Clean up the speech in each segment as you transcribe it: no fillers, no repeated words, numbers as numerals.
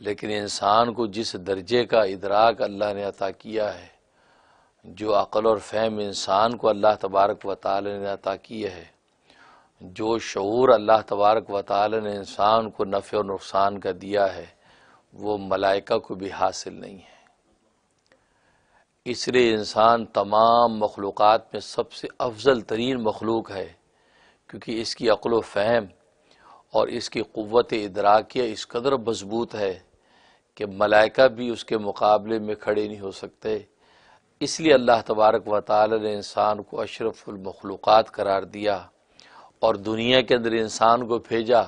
لیکن انسان کو جس درجے کا ادراک اللہ نے عطا کیا ہے، جو عقل اور فہم انسان کو اللہ تبارک و تعالی نے عطا کیا ہے، جو شعور اللہ تبارک و تعالی نے انسان کو نفع اور نقصان کا دیا ہے، وہ ملائکہ کو بھی حاصل نہیں ہے۔ اس لیے انسان تمام مخلوقات میں سب سے افضل ترین مخلوق ہے، کیونکہ اس کی عقل و فہم اور اس کی قوت ادراکیہ اس قدر مضبوط ہے کہ ملائکہ بھی اس کے مقابلے میں کھڑے نہیں ہو سکتے۔ اس لیے اللہ تبارک و تعالی نے انسان کو اشرف المخلوقات قرار دیا اور دنیا کے اندر انسان کو بھیجا،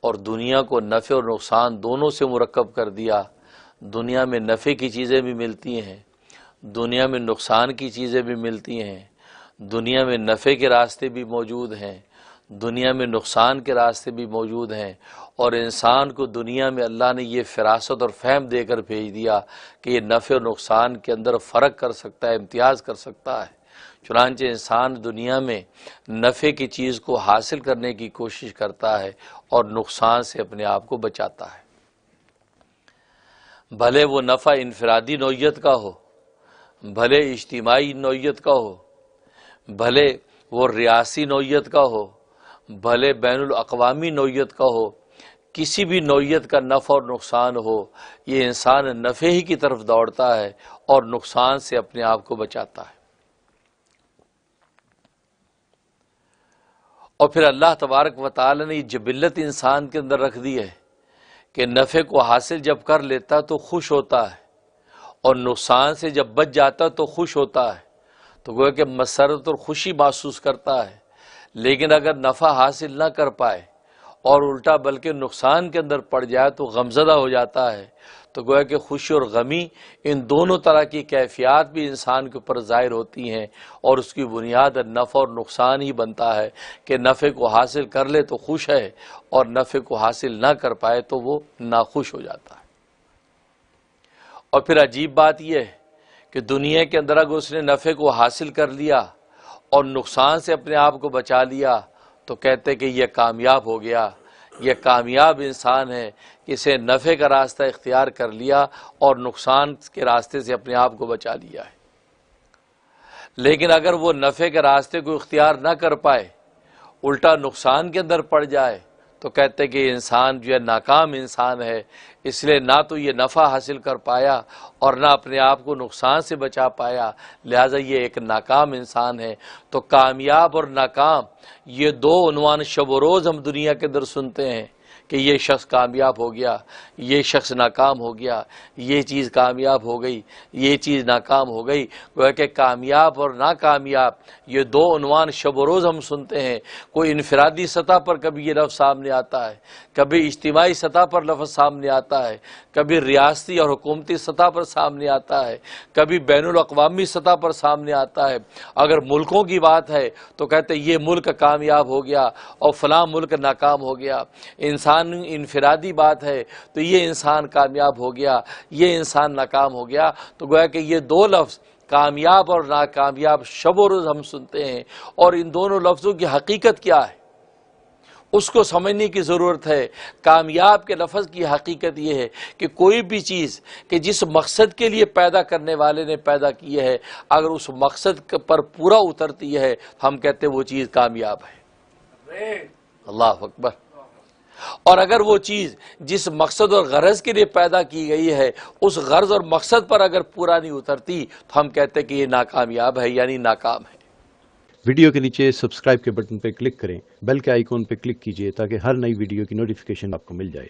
اور دنیا کو نفع اور نقصان دونوں سے مرکب کر دیا۔ دنیا میں نفع کی چیزیں بھی ملتی ہیں، دنیا میں نقصان کی چیزیں بھی ملتی ہیں، دنیا میں نفع کے راستے بھی موجود ہیں، دنیا میں نقصان کے راستے بھی موجود ہیں، اور انسان کو دنیا میں اللہ نے یہ فراست اور فہم دے کر بھیج دیا کہ یہ نفع اور نقصان کے اندر فرق کر سکتا ہے، امتیاز کر سکتا ہے۔ چنانچہ انسان دنیا میں نفع کی چیز کو حاصل کرنے کی کوشش کرتا ہے اور نقصان سے اپنے آپ کو بچاتا ہے، بھلے وہ نفع انفرادی نوعیت کا ہو، بھلے اجتماعی نوعیت کا ہو، بھلے وہ ریاسی نوعیت کا ہو، بھلے بین الاقوامی نوعیت کا ہو، کسی بھی نوعیت کا نفع اور نقصان ہو، یہ انسان نفع ہی کی طرف دوڑتا ہے اور نقصان سے اپنے آپ کو بچاتا ہے۔ اور پھر اللہ تبارک و تعالی نے یہ جبلت انسان کے اندر رکھ دی ہے کہ نفع کو حاصل جب کر لیتا تو خوش ہوتا ہے، اور نقصان سے جب بچ جاتا تو خوش ہوتا ہے، تو گویا کہ مسرت اور خوشی محسوس کرتا ہے۔ لیکن اگر نفع حاصل نہ کر پائے اور الٹا بلکہ نقصان کے اندر پڑ جائے تو غمزدہ ہو جاتا ہے۔ تو گویا کہ خوشی اور غمی، ان دونوں طرح کی کیفیات بھی انسان کے اوپر ظاہر ہوتی ہیں، اور اس کی بنیاد نفع اور نقصان ہی بنتا ہے کہ نفع کو حاصل کر لے تو خوش ہے، اور نفع کو حاصل نہ کر پائے تو وہ ناخوش ہو جاتا ہے۔ اور پھر عجیب بات یہ ہے کہ دنیا کے اندر اگر اس نے نفع کو حاصل کر لیا اور نقصان سے اپنے آپ کو بچا لیا تو کہتے کہ یہ کامیاب ہو گیا، یہ کامیاب انسان ہے، اسے نفع کا راستہ اختیار کر لیا اور نقصان کے راستے سے اپنے آپ کو بچا لیا ہے۔ لیکن اگر وہ نفع کے راستے کو اختیار نہ کر پائے، الٹا نقصان کے اندر پڑ جائے، تو کہتے کہ انسان جو ہے ناکام انسان ہے، اس لیے نہ تو یہ نفع حاصل کر پایا اور نہ اپنے آپ کو نقصان سے بچا پایا، لہذا یہ ایک ناکام انسان ہے۔ تو کامیاب اور ناکام، یہ دو عنوان شب و روز ہم دنیا کے اندر سنتے ہیں کہ یہ شخص کامیاب ہو گیا، یہ شخص ناکام ہو گیا، یہ چیز کامیاب ہو گئی، یہ چیز ناکام ہو گئی۔ گویا کہ کامیاب اور ناکامیاب یہ دو عنوان شب و روز ہم سنتے ہیں۔ کوئی انفرادی سطح پر کبھی یہ لفظ سامنے آتا ہے، کبھی اجتماعی سطح پر لفظ سامنے آتا ہے، کبھی ریاستی اور حکومتی سطح پر سامنے آتا ہے، کبھی بین الاقوامی سطح پر سامنے آتا ہے۔ اگر ملکوں کی بات ہے تو کہتے یہ ملک کامیاب ہو گیا اور فلاں ملک ناکام ہو گیا۔ انسان انفرادی بات ہے تو یہ انسان کامیاب ہو گیا، یہ انسان ناکام ہو گیا۔ تو گویا کہ یہ دو لفظ کامیاب اور ناکامیاب شب و روز ہم سنتے ہیں، اور ان دونوں لفظوں کی حقیقت کیا ہے اس کو سمجھنے کی ضرورت ہے۔ کامیاب کے لفظ کی حقیقت یہ ہے کہ کوئی بھی چیز کہ جس مقصد کے لیے پیدا کرنے والے نے پیدا کی ہے، اگر اس مقصد پر پورا اترتی ہے ہم کہتے ہیں وہ چیز کامیاب ہے۔ اللہ اکبر۔ اور اگر وہ چیز جس مقصد اور غرض کے لیے پیدا کی گئی ہے اس غرض اور مقصد پر اگر پورا نہیں اترتی تو ہم کہتے ہیں کہ یہ ناکامیاب ہے، یعنی ناکام ہے۔ ویڈیو کے نیچے سبسکرائب کے بٹن پہ کلک کریں، بیل کے آئیکن پہ کلک کیجئے تاکہ ہر نئی ویڈیو کی نوٹیفیکیشن آپ کو مل جائے۔